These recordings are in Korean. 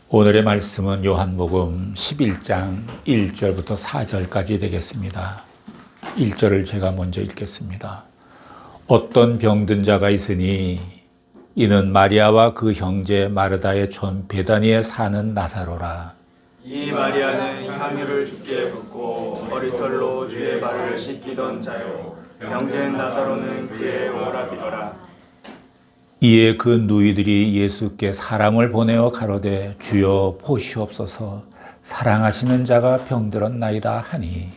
오늘의 말씀은 요한복음 11장 1절부터 4절까지 되겠습니다. 1절을 제가 먼저 읽겠습니다. 어떤 병든 자가 있으니 이는 마리아와 그 형제 마르다의 촌 베다니에 사는 나사로라. 이 마리아는 향유를 주께 붓고 머리털로 주의 발을 씻기던 자요, 형제인 나사로는 그의 오라비더라. 이에 그 누이들이 예수께 사람을 보내어 가로되 주여 보시옵소서, 사랑하시는 자가 병들었나이다 하니,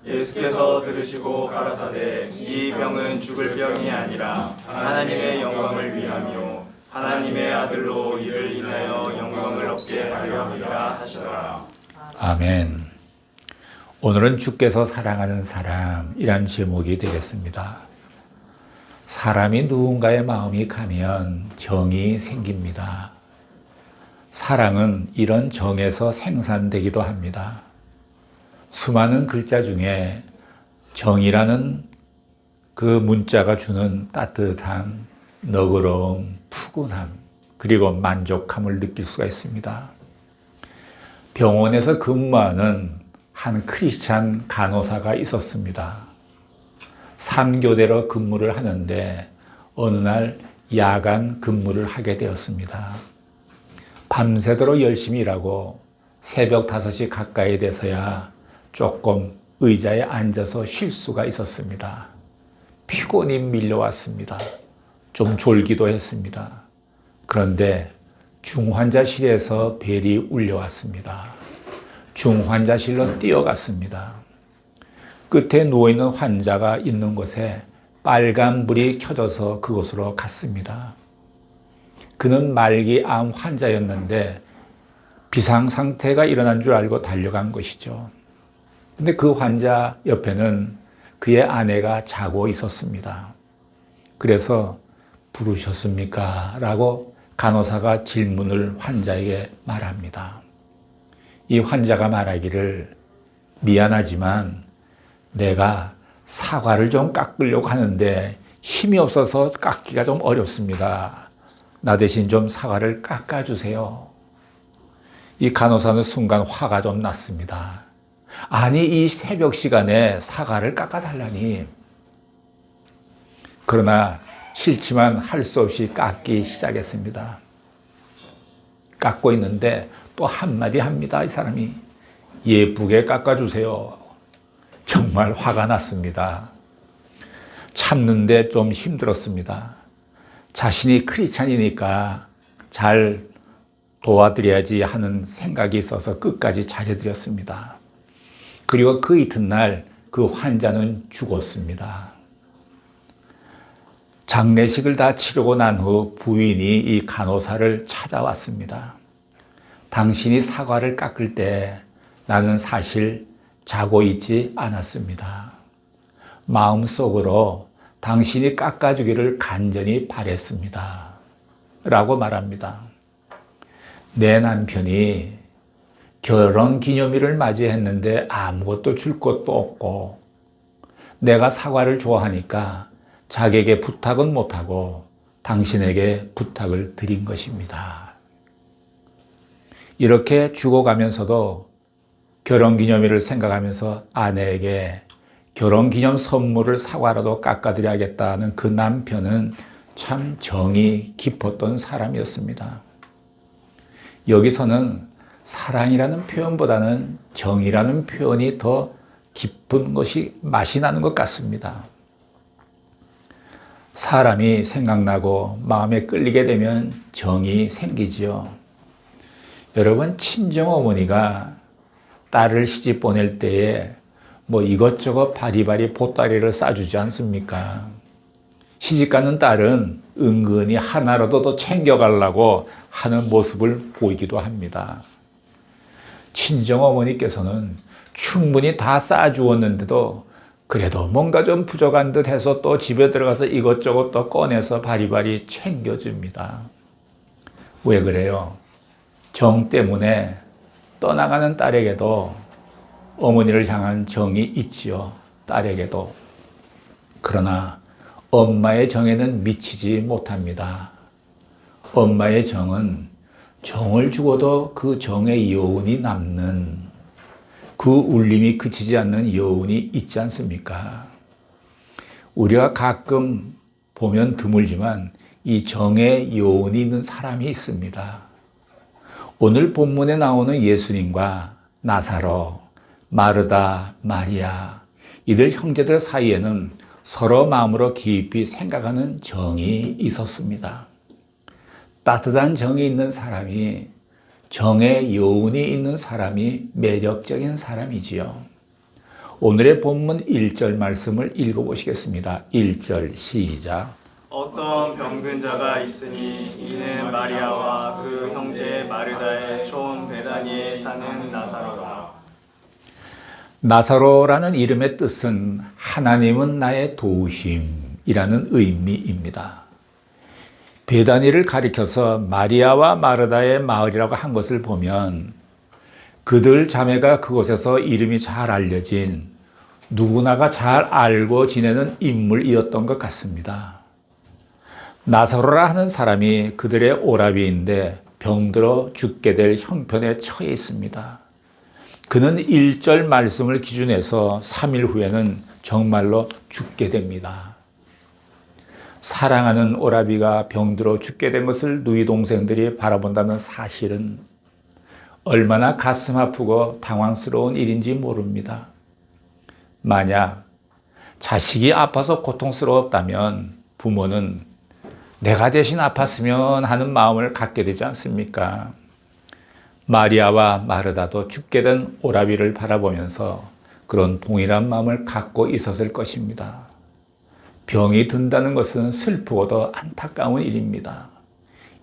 예수께서 들으시고 가라사대 이 병은 죽을 병이 아니라 하나님의 영광을 위하며 하나님의 아들로 이를 인하여 영광을 얻게 하려 함이라 하시더라. 아멘. 오늘은 주께서 사랑하는 사람이란 제목이 되겠습니다. 사람이 누군가의 마음이 가면 정이 생깁니다. 사랑은 이런 정에서 생산되기도 합니다. 수많은 글자 중에 정이라는 그 문자가 주는 따뜻함, 너그러움, 푸근함, 그리고 만족함을 느낄 수가 있습니다. 병원에서 근무하는 한 크리스찬 간호사가 있었습니다. 3교대로 근무를 하는데 어느 날 야간 근무를 하게 되었습니다. 밤새도록 열심히 일하고 새벽 5시 가까이 돼서야 조금 의자에 앉아서 쉴 수가 있었습니다. 피곤이 밀려왔습니다. 좀 졸기도 했습니다. 그런데 중환자실에서 벨이 울려왔습니다. 중환자실로 뛰어갔습니다. 끝에 누워있는 환자가 있는 곳에 빨간 불이 켜져서 그곳으로 갔습니다. 그는 말기암 환자였는데 비상상태가 일어난 줄 알고 달려간 것이죠. 근데 그 환자 옆에는 그의 아내가 자고 있었습니다. 그래서 부르셨습니까? 라고 간호사가 질문을 환자에게 말합니다. 이 환자가 말하기를 미안하지만 내가 사과를 좀 깎으려고 하는데 힘이 없어서 깎기가 좀 어렵습니다. 나 대신 좀 사과를 깎아주세요. 이 간호사는 순간 화가 좀 났습니다. 아니, 이 새벽 시간에 사과를 깎아달라니. 그러나 싫지만 할 수 없이 깎기 시작했습니다. 깎고 있는데 또 한마디 합니다. 이 사람이 예쁘게 깎아주세요. 정말 화가 났습니다. 참는데 좀 힘들었습니다. 자신이 크리스찬이니까 잘 도와드려야지 하는 생각이 있어서 끝까지 잘해드렸습니다. 그리고 그 이튿날 그 환자는 죽었습니다. 장례식을 다 치르고 난 후 부인이 이 간호사를 찾아왔습니다. 당신이 사과를 깎을 때 나는 사실 자고 있지 않았습니다. 마음속으로 당신이 깎아주기를 간절히 바랬습니다. 라고 말합니다. 내 남편이 결혼 기념일을 맞이했는데 아무것도 줄 것도 없고 내가 사과를 좋아하니까 자기에게 부탁은 못하고 당신에게 부탁을 드린 것입니다. 이렇게 죽어가면서도 결혼기념일을 생각하면서 아내에게 결혼기념 선물을 사과라도 깎아드려야겠다는 그 남편은 참 정이 깊었던 사람이었습니다. 여기서는 사랑이라는 표현보다는 정이라는 표현이 더 깊은 것이 맛이 나는 것 같습니다. 사람이 생각나고 마음에 끌리게 되면 정이 생기지요. 여러분, 친정어머니가 딸을 시집 보낼 때에 뭐 이것저것 바리바리 보따리를 싸주지 않습니까? 시집가는 딸은 은근히 하나라도 더 챙겨가려고 하는 모습을 보이기도 합니다. 친정어머니께서는 충분히 다 싸주었는데도 그래도 뭔가 좀 부족한 듯 해서 또 집에 들어가서 이것저것 또 꺼내서 바리바리 챙겨줍니다. 왜 그래요? 정 때문에 떠나가는 딸에게도 어머니를 향한 정이 있지요. 딸에게도. 그러나 엄마의 정에는 미치지 못합니다. 엄마의 정은 정을 죽어도 그 정의 여운이 남는, 그 울림이 그치지 않는 여운이 있지 않습니까? 우리가 가끔 보면 드물지만 이 정의 여운이 있는 사람이 있습니다. 오늘 본문에 나오는 예수님과 나사로, 마르다, 마리아, 이들 형제들 사이에는 서로 마음으로 깊이 생각하는 정이 있었습니다. 따뜻한 정이 있는 사람이, 정의 여운이 있는 사람이 매력적인 사람이지요. 오늘의 본문 1절 말씀을 읽어보시겠습니다. 1절 시작. 어떤 병든 자가 있으니 이는 마리아와 그 형제 마르다의 촌 베다니에 사는 나사로라. 나사로라는 이름의 뜻은 하나님은 나의 도우심이라는 의미입니다. 베다니를 가리켜서 마리아와 마르다의 마을이라고 한 것을 보면 그들 자매가 그곳에서 이름이 잘 알려진, 누구나가 잘 알고 지내는 인물이었던 것 같습니다. 나사로라 하는 사람이 그들의 오라비인데 병들어 죽게 될 형편에 처해 있습니다. 그는 1절 말씀을 기준해서 3일 후에는 정말로 죽게 됩니다. 사랑하는 오라비가 병들어 죽게 된 것을 누이 동생들이 바라본다는 사실은 얼마나 가슴 아프고 당황스러운 일인지 모릅니다. 만약 자식이 아파서 고통스러웠다면 부모는 내가 대신 아팠으면 하는 마음을 갖게 되지 않습니까? 마리아와 마르다도 죽게 된 오라비를 바라보면서 그런 동일한 마음을 갖고 있었을 것입니다. 병이 든다는 것은 슬프고도 안타까운 일입니다.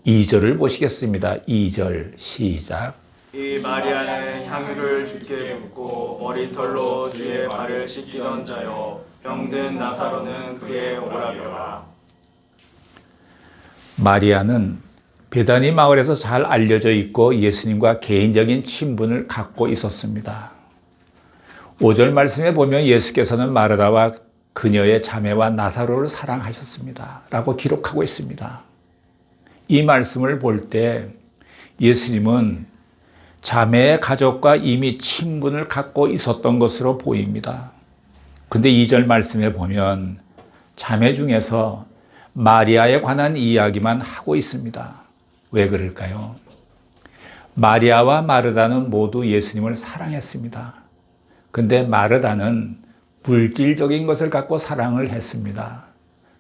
2절을 보시겠습니다. 2절 시작. 이 마리아는 향유를 주께 붓고 머리털로 주의 발을 씻기던 자요 병든 나사로는 그의 오라비라. 마리아는 베다니 마을에서 잘 알려져 있고 예수님과 개인적인 친분을 갖고 있었습니다. 5절 말씀에 보면 예수께서는 마르다와 그녀의 자매와 나사로를 사랑하셨습니다. 라고 기록하고 있습니다. 이 말씀을 볼 때 예수님은 자매의 가족과 이미 친분을 갖고 있었던 것으로 보입니다. 근데 2절 말씀에 보면 자매 중에서 마리아에 관한 이야기만 하고 있습니다. 왜 그럴까요? 마리아와 마르다는 모두 예수님을 사랑했습니다. 근데 마르다는 물질적인 것을 갖고 사랑을 했습니다.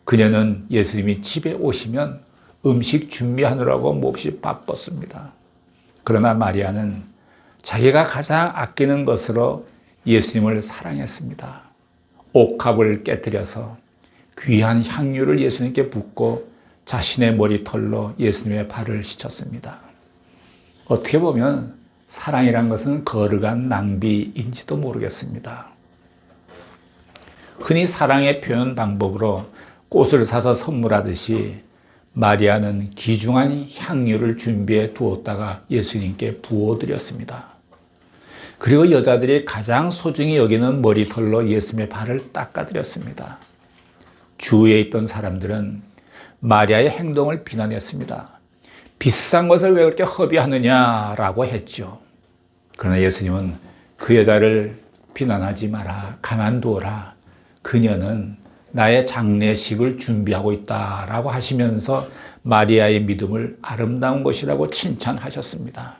그녀는 예수님이 집에 오시면 음식 준비하느라고 몹시 바빴습니다. 그러나 마리아는 자기가 가장 아끼는 것으로 예수님을 사랑했습니다. 옥합을 깨뜨려서 귀한 향유를 예수님께 붓고 자신의 머리털로 예수님의 발을 씻었습니다. 어떻게 보면 사랑이란 것은 거룩한 낭비인지도 모르겠습니다. 흔히 사랑의 표현 방법으로 꽃을 사서 선물하듯이 마리아는 귀중한 향유를 준비해 두었다가 예수님께 부어드렸습니다. 그리고 여자들이 가장 소중히 여기는 머리털로 예수님의 발을 닦아드렸습니다. 주위에 있던 사람들은 마리아의 행동을 비난했습니다. 비싼 것을 왜 그렇게 허비하느냐라고 했죠. 그러나 예수님은 그 여자를 비난하지 마라, 가만두어라. 그녀는 나의 장례식을 준비하고 있다라고 하시면서 마리아의 믿음을 아름다운 것이라고 칭찬하셨습니다.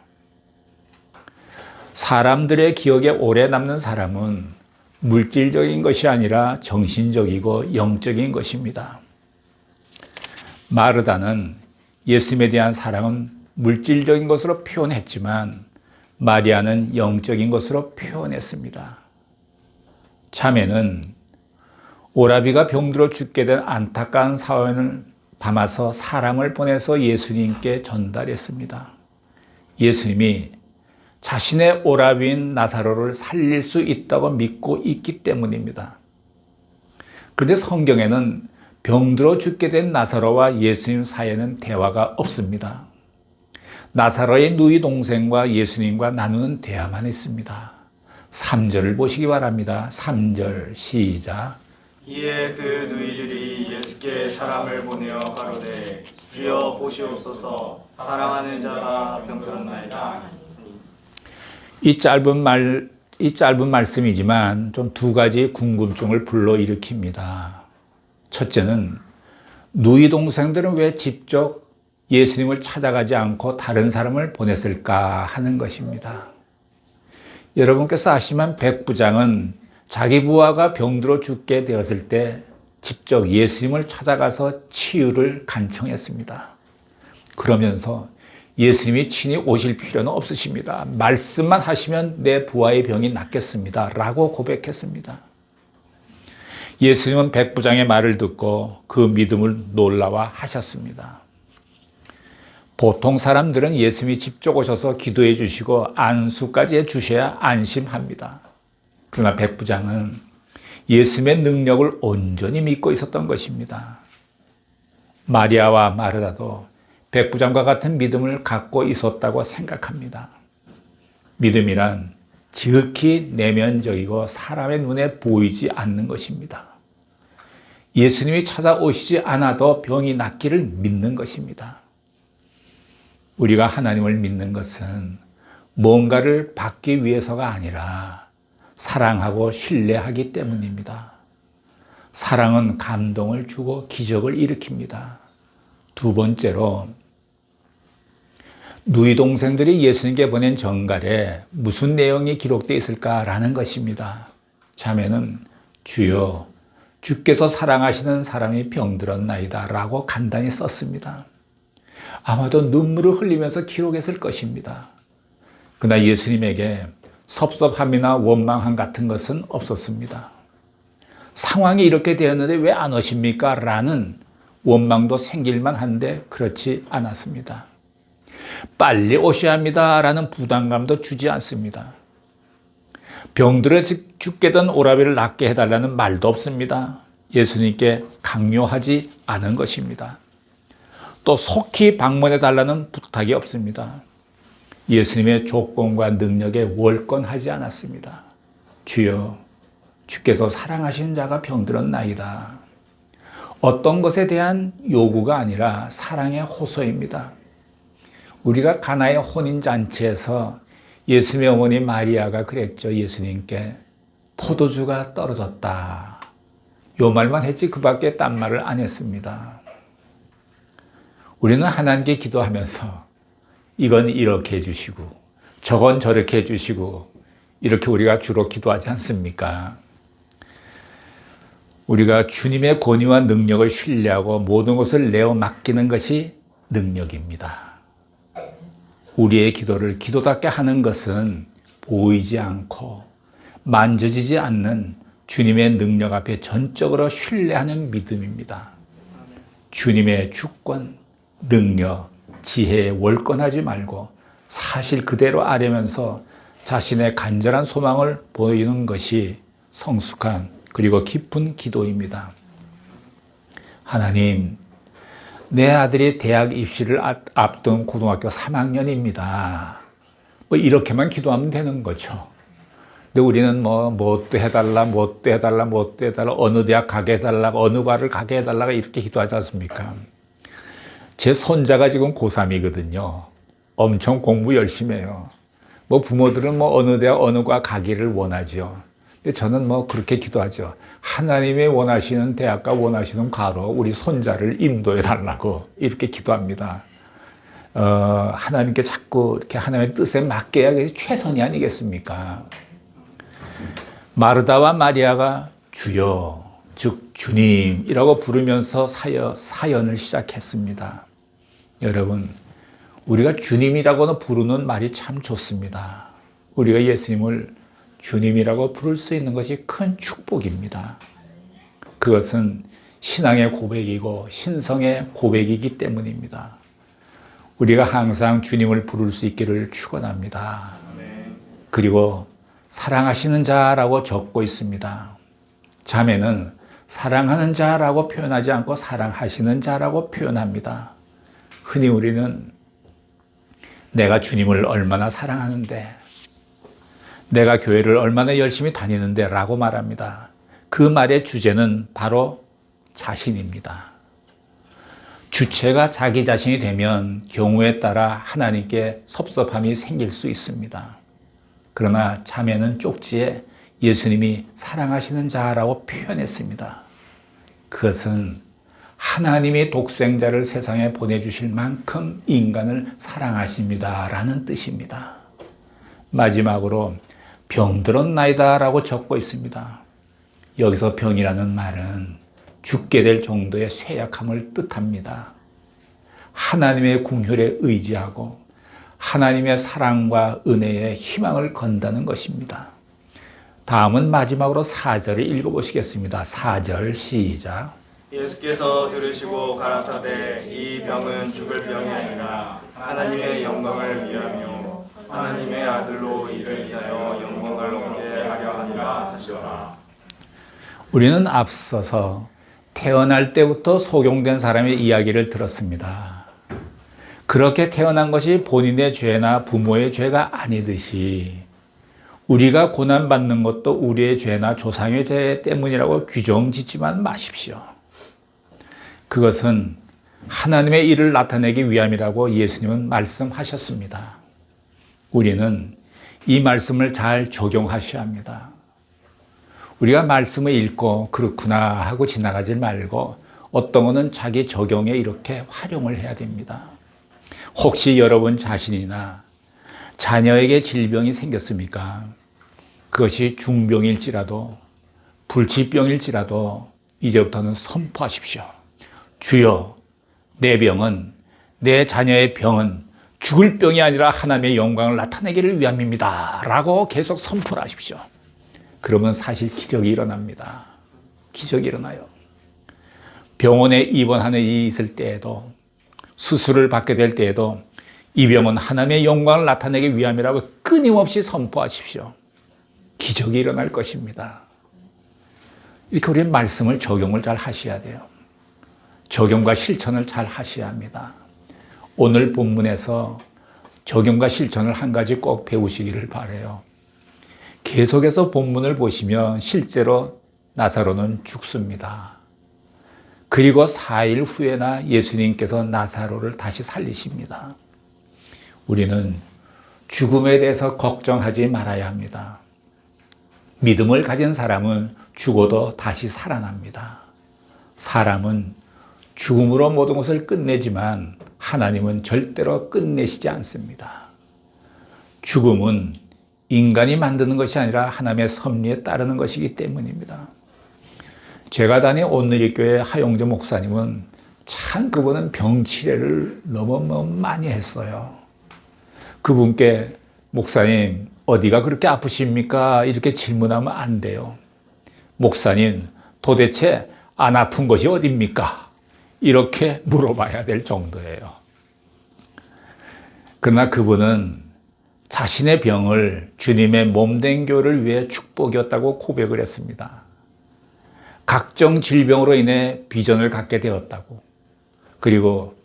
사람들의 기억에 오래 남는 사람은 물질적인 것이 아니라 정신적이고 영적인 것입니다. 마르다는 예수님에 대한 사랑은 물질적인 것으로 표현했지만 마리아는 영적인 것으로 표현했습니다. 자매는 오라비가 병들어 죽게 된 안타까운 사연을 담아서 사랑을 보내서 예수님께 전달했습니다. 예수님이 자신의 오라비인 나사로를 살릴 수 있다고 믿고 있기 때문입니다. 그런데 성경에는 병들어 죽게 된 나사로와 예수님 사이에는 대화가 없습니다. 나사로의 누이 동생과 예수님과 나누는 대화만 있습니다. 3절을 보시기 바랍니다. 3절 시작. 이에 그 누이들이 예수께 사람을 보내어 가로되 주여 보시옵소서 사랑하는 자가 병들었나이다. 이 짧은 말씀이지만 좀 두 가지 궁금증을 불러일으킵니다. 첫째는 누이 동생들은 왜 직접 예수님을 찾아가지 않고 다른 사람을 보냈을까 하는 것입니다. 여러분께서 아시지만 백부장은 자기 부하가 병들어 죽게 되었을 때 직접 예수님을 찾아가서 치유를 간청했습니다. 그러면서 예수님이 친히 오실 필요는 없으십니다. 말씀만 하시면 내 부하의 병이 낫겠습니다. 라고 고백했습니다. 예수님은 백부장의 말을 듣고 그 믿음을 놀라워 하셨습니다. 보통 사람들은 예수님이 직접 오셔서 기도해 주시고 안수까지 해 주셔야 안심합니다. 그러나 백부장은 예수님의 능력을 온전히 믿고 있었던 것입니다. 마리아와 마르다도 백부장과 같은 믿음을 갖고 있었다고 생각합니다. 믿음이란 지극히 내면적이고 사람의 눈에 보이지 않는 것입니다. 예수님이 찾아오시지 않아도 병이 낫기를 믿는 것입니다. 우리가 하나님을 믿는 것은 뭔가를 받기 위해서가 아니라 사랑하고 신뢰하기 때문입니다. 사랑은 감동을 주고 기적을 일으킵니다. 두 번째로 누이 동생들이 예수님께 보낸 전갈에 무슨 내용이 기록되어 있을까라는 것입니다. 자매는 주여 주께서 사랑하시는 사람이 병들었나이다 라고 간단히 썼습니다. 아마도 눈물을 흘리면서 기록했을 것입니다. 그러나 예수님에게 섭섭함이나 원망함 같은 것은 없었습니다. 상황이 이렇게 되었는데 왜 안 오십니까? 라는 원망도 생길만 한데 그렇지 않았습니다. 빨리 오셔야 합니다. 라는 부담감도 주지 않습니다. 병들어 죽게 된 오라비를 낫게 해달라는 말도 없습니다. 예수님께 강요하지 않은 것입니다. 또 속히 방문해달라는 부탁이 없습니다. 예수님의 조건과 능력에 월권하지 않았습니다. 주여, 주께서 사랑하시는 자가 병들었나이다. 어떤 것에 대한 요구가 아니라 사랑의 호소입니다. 우리가 가나의 혼인잔치에서 예수님의 어머니 마리아가 그랬죠. 예수님께 포도주가 떨어졌다. 요 말만 했지 그 밖에 딴 말을 안 했습니다. 우리는 하나님께 기도하면서 이건 이렇게 해주시고 저건 저렇게 해주시고 이렇게 우리가 주로 기도하지 않습니까? 우리가 주님의 권위와 능력을 신뢰하고 모든 것을 내어 맡기는 것이 능력입니다. 우리의 기도를 기도답게 하는 것은 보이지 않고 만져지지 않는 주님의 능력 앞에 전적으로 신뢰하는 믿음입니다. 주님의 주권, 능력, 지혜에 월권하지 말고 사실 그대로 아뢰면서 자신의 간절한 소망을 보이는 것이 성숙한 그리고 깊은 기도입니다. 하나님, 내 아들이 대학 입시를 앞둔 고등학교 3학년입니다. 뭐 이렇게만 기도하면 되는 거죠. 근데 우리는 뭣도 해달라, 뭣도 해달라, 뭣도 해달라, 어느 대학 가게 해달라, 어느 과를 가게 해달라 이렇게 기도하지 않습니까? 제 손자가 지금 고3이거든요. 엄청 공부 열심히 해요. 부모들은 어느 대학, 어느 과 가기를 원하죠. 근데 저는 그렇게 기도하죠. 하나님의 원하시는 대학과 원하시는 과로 우리 손자를 인도해 달라고 이렇게 기도합니다. 하나님께 자꾸 이렇게 하나님의 뜻에 맡게 해야 그게 최선이 아니겠습니까? 마르다와 마리아가 주여, 즉 주님이라고 부르면서 사연을 시작했습니다. 여러분, 우리가 주님이라고는 부르는 말이 참 좋습니다. 우리가 예수님을 주님이라고 부를 수 있는 것이 큰 축복입니다. 그것은 신앙의 고백이고 신성의 고백이기 때문입니다. 우리가 항상 주님을 부를 수 있기를 축원합니다. 그리고 사랑하시는 자라고 적고 있습니다. 자매는 사랑하는 자라고 표현하지 않고 사랑하시는 자라고 표현합니다. 흔히 우리는 내가 주님을 얼마나 사랑하는데, 내가 교회를 얼마나 열심히 다니는데 라고 말합니다. 그 말의 주제는 바로 자신입니다. 주체가 자기 자신이 되면 경우에 따라 하나님께 섭섭함이 생길 수 있습니다. 그러나 자매는 쪽지에 예수님이 사랑하시는 자라고 표현했습니다. 그것은 하나님이 독생자를 세상에 보내주실 만큼 인간을 사랑하십니다라는 뜻입니다. 마지막으로 병들었나이다 라고 적고 있습니다. 여기서 병이라는 말은 죽게 될 정도의 쇠약함을 뜻합니다. 하나님의 궁혈에 의지하고 하나님의 사랑과 은혜에 희망을 건다는 것입니다. 다음은 마지막으로 4절을 읽어보시겠습니다. 4절 시작. 예수께서 들으시고 가라사대 이 병은 죽을 병이 아니라 하나님의 영광을 위하며 하나님의 아들로 이를 인하여 영광을 얻게 하려 함이라 하시더라. 우리는 앞서서 태어날 때부터 속용된 사람의 이야기를 들었습니다. 그렇게 태어난 것이 본인의 죄나 부모의 죄가 아니듯이 우리가 고난받는 것도 우리의 죄나 조상의 죄 때문이라고 규정 짓지만 마십시오. 그것은 하나님의 일을 나타내기 위함이라고 예수님은 말씀하셨습니다. 우리는 이 말씀을 잘 적용하셔야 합니다. 우리가 말씀을 읽고 그렇구나 하고 지나가지 말고 어떤 것은 자기 적용에 이렇게 활용을 해야 됩니다. 혹시 여러분 자신이나 자녀에게 질병이 생겼습니까? 그것이 중병일지라도 불치병일지라도 이제부터는 선포하십시오. 주여, 내 병은, 내 자녀의 병은 죽을 병이 아니라 하나님의 영광을 나타내기를 위함입니다 라고 계속 선포를 하십시오. 그러면 사실 기적이 일어납니다. 기적이 일어나요. 병원에 입원하는 일이 있을 때에도 수술을 받게 될 때에도 이 병은 하나님의 영광을 나타내기 위함이라고 끊임없이 선포하십시오. 기적이 일어날 것입니다. 이렇게 우리는 말씀을 적용을 잘 하셔야 돼요. 적용과 실천을 잘 하셔야 합니다. 오늘 본문에서 적용과 실천을 한 가지 꼭 배우시기를 바라요. 계속해서 본문을 보시면 실제로 나사로는 죽습니다. 그리고 4일 후에나 예수님께서 나사로를 다시 살리십니다. 우리는 죽음에 대해서 걱정하지 말아야 합니다. 믿음을 가진 사람은 죽어도 다시 살아납니다. 사람은 죽음으로 모든 것을 끝내지만 하나님은 절대로 끝내시지 않습니다. 죽음은 인간이 만드는 것이 아니라 하나님의 섭리에 따르는 것이기 때문입니다. 제가 다닌 온누리교회 하용조 목사님은 참 그분은 병치레를 너무 많이 했어요. 그분께 목사님 어디가 그렇게 아프십니까? 이렇게 질문하면 안 돼요. 목사님 도대체 안 아픈 것이 어딥니까? 이렇게 물어봐야 될 정도예요. 그러나 그분은 자신의 병을 주님의 몸된 교를 위해 축복이었다고 고백을 했습니다. 각종 질병으로 인해 비전을 갖게 되었다고, 그리고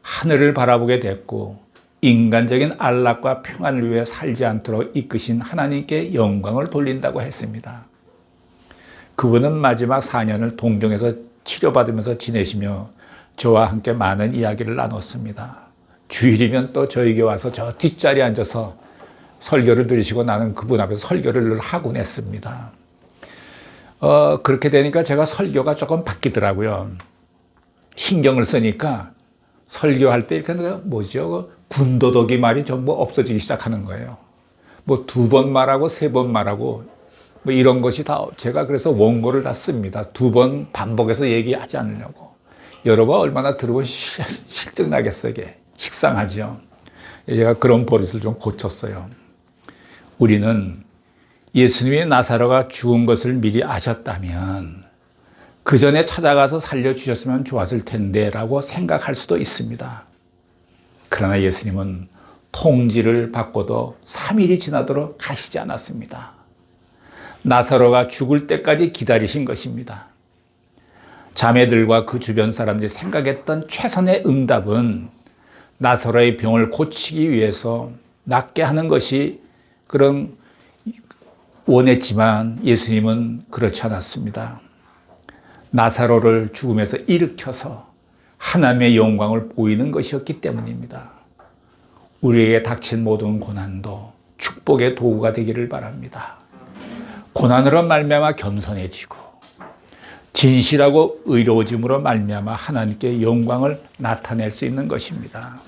하늘을 바라보게 됐고 인간적인 안락과 평안을 위해 살지 않도록 이끄신 하나님께 영광을 돌린다고 했습니다. 그분은 마지막 4년을 동정에서 치료받으면서 지내시며 저와 함께 많은 이야기를 나눴습니다. 주일이면 또 저에게 와서 저 뒷자리에 앉아서 설교를 들으시고 나는 그분 앞에서 설교를 늘 하곤 했습니다. 그렇게 되니까 제가 설교가 조금 바뀌더라고요. 신경을 쓰니까 설교할 때 이렇게 뭐죠? 군더더기 말이 전부 없어지기 시작하는 거예요. 뭐 2번 말하고 3번 말하고 뭐 이런 것이 다 제가 그래서 원고를 다 씁니다. 2번 반복해서 얘기하지 않으려고. 여러분 얼마나 들으면 실증 나겠어요. 이게 식상하죠. 제가 그런 버릇을 좀 고쳤어요. 우리는 예수님의 나사로가 죽은 것을 미리 아셨다면 그 전에 찾아가서 살려주셨으면 좋았을 텐데 라고 생각할 수도 있습니다. 그러나 예수님은 통지를 받고도 3일이 지나도록 가시지 않았습니다. 나사로가 죽을 때까지 기다리신 것입니다. 자매들과 그 주변 사람들이 생각했던 최선의 응답은 나사로의 병을 고치기 위해서 낫게 하는 것이 그런 원했지만 예수님은 그렇지 않았습니다. 나사로를 죽음에서 일으켜서 하나님의 영광을 보이는 것이었기 때문입니다. 우리에게 닥친 모든 고난도 축복의 도구가 되기를 바랍니다. 고난으로 말미암아 겸손해지고 진실하고 의로워짐으로 말미암아 하나님께 영광을 나타낼 수 있는 것입니다.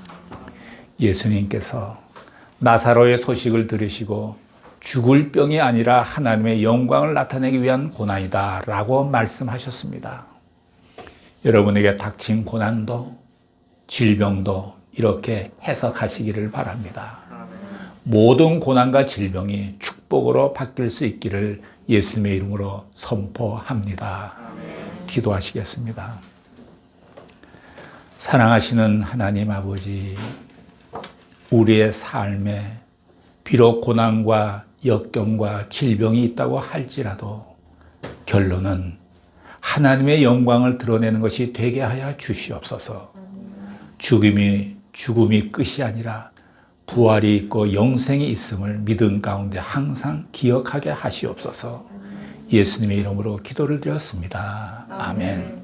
예수님께서 나사로의 소식을 들으시고 죽을 병이 아니라 하나님의 영광을 나타내기 위한 고난이다 라고 말씀하셨습니다. 여러분에게 닥친 고난도 질병도 이렇게 해석하시기를 바랍니다. 모든 고난과 질병이 축복으로 바뀔 수 있기를 예수님의 이름으로 선포합니다. 기도하시겠습니다. 사랑하시는 하나님 아버지, 우리의 삶에 비록 고난과 역경과 질병이 있다고 할지라도 결론은 하나님의 영광을 드러내는 것이 되게 하여 주시옵소서. 죽음이 끝이 아니라 부활이 있고 영생이 있음을 믿음 가운데 항상 기억하게 하시옵소서. 예수님의 이름으로 기도를 드렸습니다. 아멘.